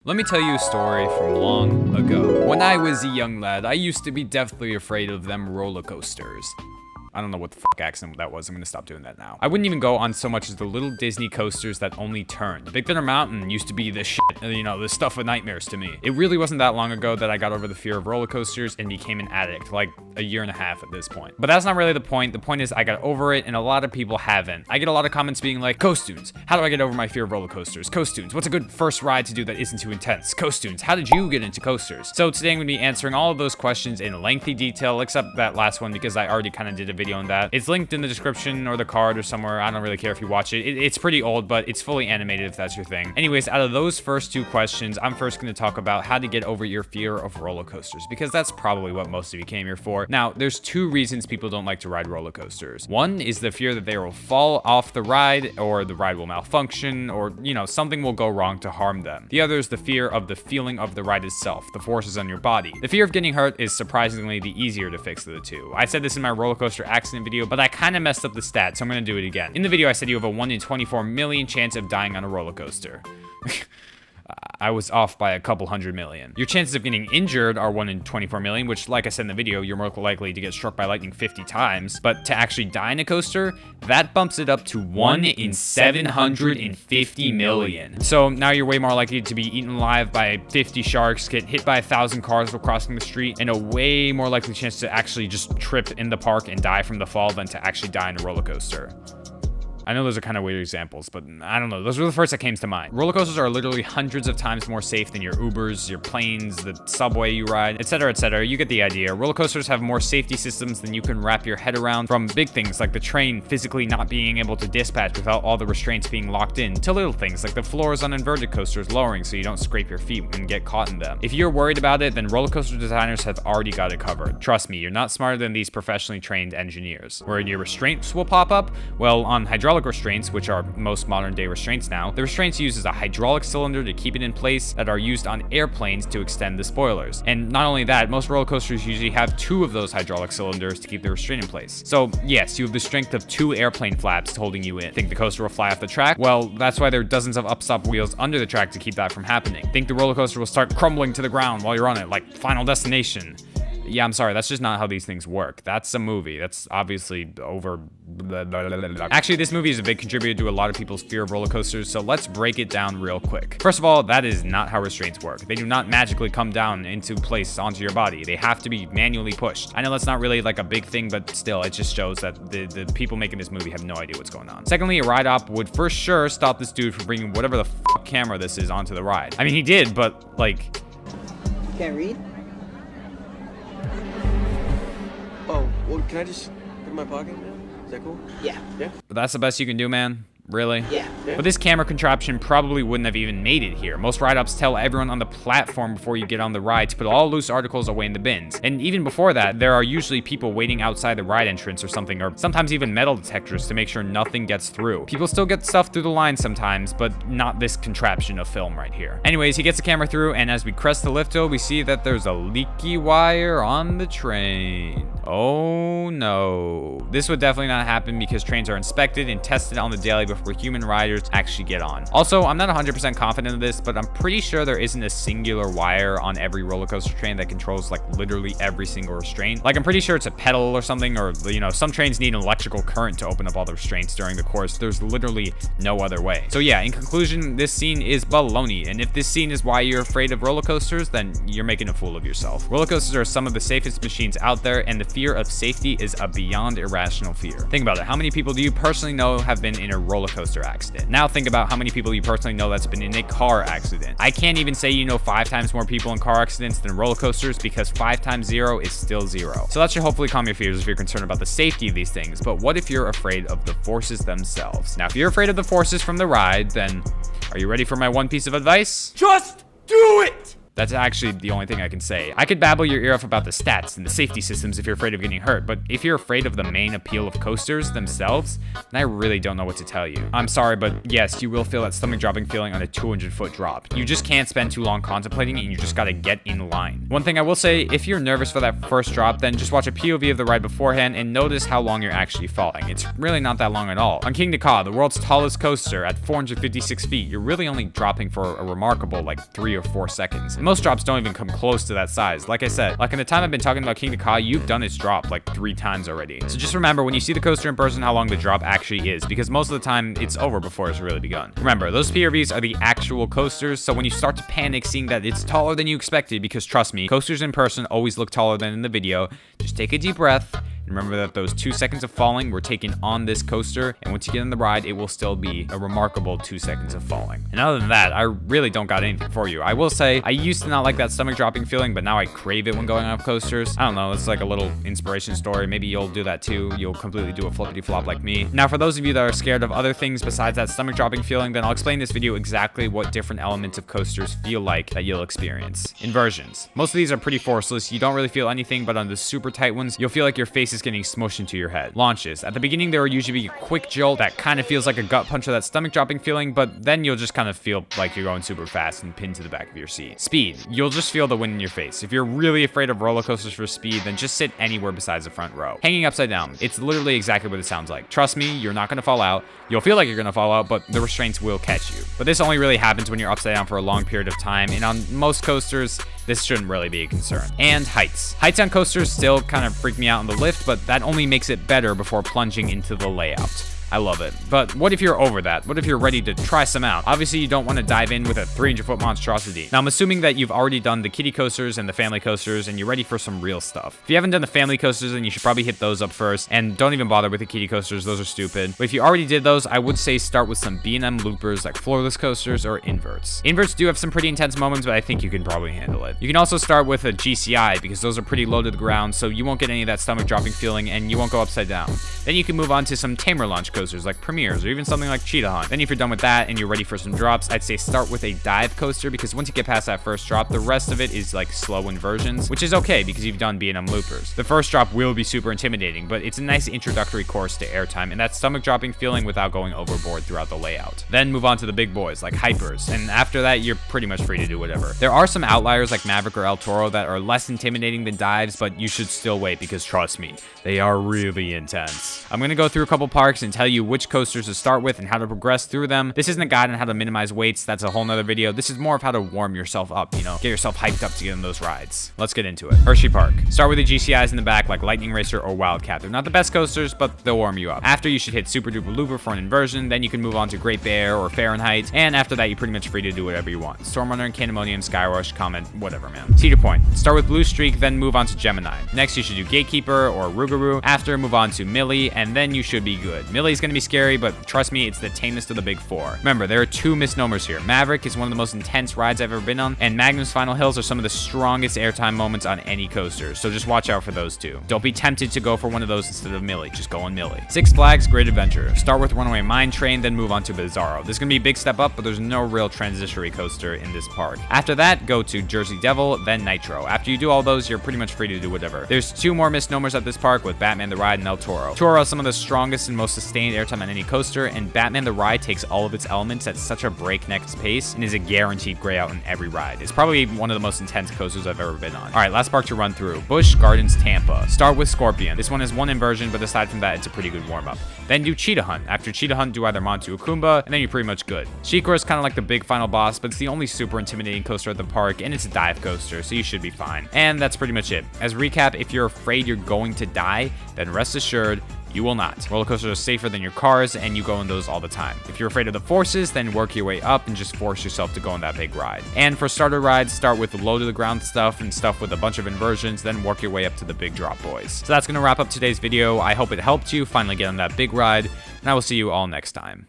Let me tell you a story from long ago. When I was a young lad, I used to be deathly afraid of them roller coasters. I don't know what the fuck accent that was. I'm gonna stop doing that now. I wouldn't even go on so much as the little Disney coasters that only turned. Big Thunder Mountain used to be the shit, you know, the stuff of nightmares to me. It really wasn't that long ago that I got over the fear of roller coasters and became an addict, like a year and a half at this point. But that's not really the point. The point is I got over it and a lot of people haven't. I get a lot of comments being like, Coastoons, how do I get over my fear of roller coasters? Coastoons, what's a good first ride to do that isn't too intense? Coastoons, how did you get into coasters? So today I'm gonna be answering all of those questions in lengthy detail, except that last one because I already kind of did a video on that. It's linked in the description or the card or somewhere. I don't really care if you watch it. It's pretty old, but it's fully animated if that's your thing. Anyways, out of those first two questions, I'm first going to talk about how to get over your fear of roller coasters, because that's probably what most of you came here for. Now, there's two reasons people don't like to ride roller coasters. One is the fear that they will fall off the ride, or the ride will malfunction, or, you know, something will go wrong to harm them. The other is the fear of the feeling of the ride itself, the forces on your body. The fear of getting hurt is surprisingly the easier to fix of the two. I said this in my roller coaster accident video, but I kind of messed up the stats, so I'm going to do it again. In the video, I said you have a 1 in 24 million chance of dying on a roller coaster. I was off by a couple hundred million. Your chances of getting injured are 1 in 24 million, which, like I said in the video, you're more likely to get struck by lightning 50 times. But to actually die in a coaster, that bumps it up to 1 in 750 million. So now you're way more likely to be eaten alive by 50 sharks, get hit by 1,000 cars while crossing the street, and a way more likely chance to actually just trip in the park and die from the fall than to actually die in a roller coaster. I know those are kind of weird examples, but I don't know. Those were the first that came to mind. Roller coasters are literally hundreds of times more safe than your Ubers, your planes, the subway you ride, etc., etc. You get the idea. Roller coasters have more safety systems than you can wrap your head around, from big things like the train physically not being able to dispatch without all the restraints being locked in, to little things like the floors on inverted coasters lowering so you don't scrape your feet and get caught in them. If you're worried about it, then roller coaster designers have already got it covered. Trust me, you're not smarter than these professionally trained engineers. Where your restraints will pop up? Well, on hydraulic restraints, which are most modern day restraints now, the restraints uses a hydraulic cylinder to keep it in place that are used on airplanes to extend the spoilers. And not only that, most roller coasters usually have 2 of those hydraulic cylinders to keep the restraint in place. So yes, you have the strength of 2 airplane flaps holding you in. Think the coaster will fly off the track? Well, that's why there are dozens of upstop wheels under the track to keep that from happening. Think the roller coaster will start crumbling to the ground while you're on it, like Final Destination. Yeah, I'm sorry, that's just not how these things work. That's a movie. That's obviously over... Actually, this movie is a big contributor to a lot of people's fear of roller coasters, so let's break it down real quick. First of all, that is not how restraints work. They do not magically come down into place onto your body. They have to be manually pushed. I know that's not really like a big thing, but still, it just shows that the people making this movie have no idea what's going on. Secondly, a ride op would for sure stop this dude from bringing whatever the fuck camera this is onto the ride. I mean, he did, but like... You can't read? Oh, well, can I just put it in my pocket now? Is that cool? Yeah. Yeah? But that's the best you can do, man? Really? Yeah. But this camera contraption probably wouldn't have even made it here. Most ride-ups tell everyone on the platform before you get on the ride to put all loose articles away in the bins. And even before that, there are usually people waiting outside the ride entrance or something, or sometimes even metal detectors to make sure nothing gets through. People still get stuff through the line sometimes, but not this contraption of film right here. Anyways, he gets the camera through, and as we crest the lift hill, we see that there's a leaky wire on the train. Oh no. This would definitely not happen because trains are inspected and tested on the daily before human riders actually get on. Also, I'm not 100% confident of this, but I'm pretty sure there isn't a singular wire on every roller coaster train that controls like literally every single restraint. Like, I'm pretty sure it's a pedal or something, or, you know, some trains need an electrical current to open up all the restraints during the course. There's literally no other way. So yeah, in conclusion, this scene is baloney, and if this scene is why you're afraid of roller coasters, then you're making a fool of yourself. Roller coasters are some of the safest machines out there, and the fear of safety is a beyond irrational fear. Think about it. How many people do you personally know have been in a roller coaster accident? Now think about how many people you personally know that's been in a car accident. I can't even say you know 5 times more people in car accidents than roller coasters, because 5 times 0 is still 0. So that should hopefully calm your fears if you're concerned about the safety of these things. But what if you're afraid of the forces themselves? Now, if you're afraid of the forces from the ride, then are you ready for my one piece of advice? Just do it! That's actually the only thing I can say. I could babble your ear off about the stats and the safety systems if you're afraid of getting hurt, but if you're afraid of the main appeal of coasters themselves, then I really don't know what to tell you. I'm sorry, but yes, you will feel that stomach dropping feeling on a 200-foot drop. You just can't spend too long contemplating it, and you just gotta get in line. One thing I will say, if you're nervous for that first drop, then just watch a POV of the ride beforehand and notice how long you're actually falling. It's really not that long at all. On King Ka, the world's tallest coaster at 456 feet, you're really only dropping for a remarkable like 3 or 4 seconds. And most drops don't even come close to that size. Like I said, like in the time I've been talking about King Ka, you've done its drop like 3 times already. So just remember when you see the coaster in person how long the drop actually is, because most of the time it's over before it's really begun. Remember, those PRVs are the actual coasters, so when you start to panic seeing that it's taller than you expected, because trust me, coasters in person always look taller than in the video, just take a deep breath. Remember that those 2 seconds of falling were taken on this coaster, and once you get on the ride, it will still be a remarkable 2 seconds of falling. And other than that, I really don't got anything for you. I will say, I used to not like that stomach dropping feeling, but now I crave it when going off coasters. I don't know, it's like a little inspiration story. Maybe you'll do that too. You'll completely do a flippity flop like me. Now, for those of you that are scared of other things besides that stomach dropping feeling, then I'll explain in this video exactly what different elements of coasters feel like that you'll experience. Inversions. Most of these are pretty forceless. You don't really feel anything, but on the super tight ones, you'll feel like your face is getting smushed into your head. Launches. At the beginning, there will usually be a quick jolt that kind of feels like a gut punch of that stomach dropping feeling, but then you'll just kind of feel like you're going super fast and pinned to the back of your seat. Speed. You'll just feel the wind in your face. If you're really afraid of roller coasters for speed, then just sit anywhere besides the front row. Hanging upside down. It's literally exactly what it sounds like. Trust me, you're not going to fall out. You'll feel like you're going to fall out, but the restraints will catch you. But this only really happens when you're upside down for a long period of time, and on most coasters, this shouldn't really be a concern. And heights. Heights on coasters still kind of freak me out on the lift, but that only makes it better before plunging into the layout. I love it. But what if you're over that? What if you're ready to try some out? Obviously, you don't want to dive in with a 300-foot monstrosity. Now, I'm assuming that you've already done the kiddie coasters and the family coasters, and you're ready for some real stuff. If you haven't done the family coasters, then you should probably hit those up first, and don't even bother with the kiddie coasters. Those are stupid. But if you already did those, I would say start with some B&M loopers like floorless coasters or inverts. Inverts do have some pretty intense moments, but I think you can probably handle it. You can also start with a GCI, because those are pretty low to the ground, so you won't get any of that stomach dropping feeling, and you won't go upside down. Then you can move on to some tamer launch coasters like Premiers, or even something like Cheetah Hunt. Then if you're done with that and you're ready for some drops, I'd say start with a dive coaster, because once you get past that first drop, the rest of it is like slow inversions, which is okay because you've done B&M loopers. The first drop will be super intimidating, but it's a nice introductory course to airtime and that stomach dropping feeling without going overboard throughout the layout. Then move on to the big boys like Hypers, and after that, you're pretty much free to do whatever. There are some outliers like Maverick or El Toro that are less intimidating than dives, but you should still wait because trust me, they are really intense. I'm gonna go through a couple parks and tell you which coasters to start with and how to progress through them. This isn't a guide on how to minimize weights. That's a whole nother video. This is more of how to warm yourself up, you know, get yourself hyped up to get on those rides. Let's get into it. Hershey Park. Start with the GCIs in the back like Lightning Racer or Wildcat. They're not the best coasters, but they'll warm you up. After, you should hit Super Duper Looper for an inversion. Then you can move on to Great Bear or Fahrenheit. And after that, you're pretty much free to do whatever you want. Stormrunner and Candemonium, Skyrush, Comet, whatever, man. Cedar Point. Start with Blue Streak, then move on to Gemini. Next, you should do Gatekeeper or Rougarou. After, move on to Millie, and then you should be good. Millie's gonna be scary, but trust me, it's the tamest of the big four. Remember, there are 2 misnomers here. Maverick is one of the most intense rides I've ever been on, and Magnum's Final Hills are some of the strongest airtime moments on any coaster, so just watch out for those 2. Don't be tempted to go for one of those instead of Millie, just go on Millie. Six Flags Great Adventure. Start with Runaway Mine Train, then move on to Bizarro. This is gonna be a big step up, but there's no real transitionary coaster in this park. After that, go to Jersey Devil, then Nitro. After you do all those, you're pretty much free to do whatever. There's 2 more misnomers at this park with Batman the Ride and El Toro. Toro is some of the strongest and most sustained airtime on any coaster, and Batman the Ride takes all of its elements at such a breakneck pace and is a guaranteed gray out in every ride. It's probably one of the most intense coasters I've ever been on. All right, last park to run through. Busch Gardens Tampa. Start with Scorpion. This one has 1 inversion, but aside from that, it's a pretty good warm-up. Then do Cheetah Hunt. After Cheetah Hunt, do either Montu Akumba, and then you're pretty much good. Shikra is kind of like the big final boss, but it's the only super intimidating coaster at the park, and it's a dive coaster, so you should be fine. And that's pretty much it. As a recap, if you're afraid you're going to die, then rest assured, you will not. Roller coasters are safer than your cars, and you go in those all the time. If you're afraid of the forces, then work your way up and just force yourself to go on that big ride. And for starter rides, start with low to the ground stuff and stuff with a bunch of inversions, then work your way up to the big drop boys. So that's gonna wrap up today's video. I hope it helped you finally get on that big ride, and I will see you all next time.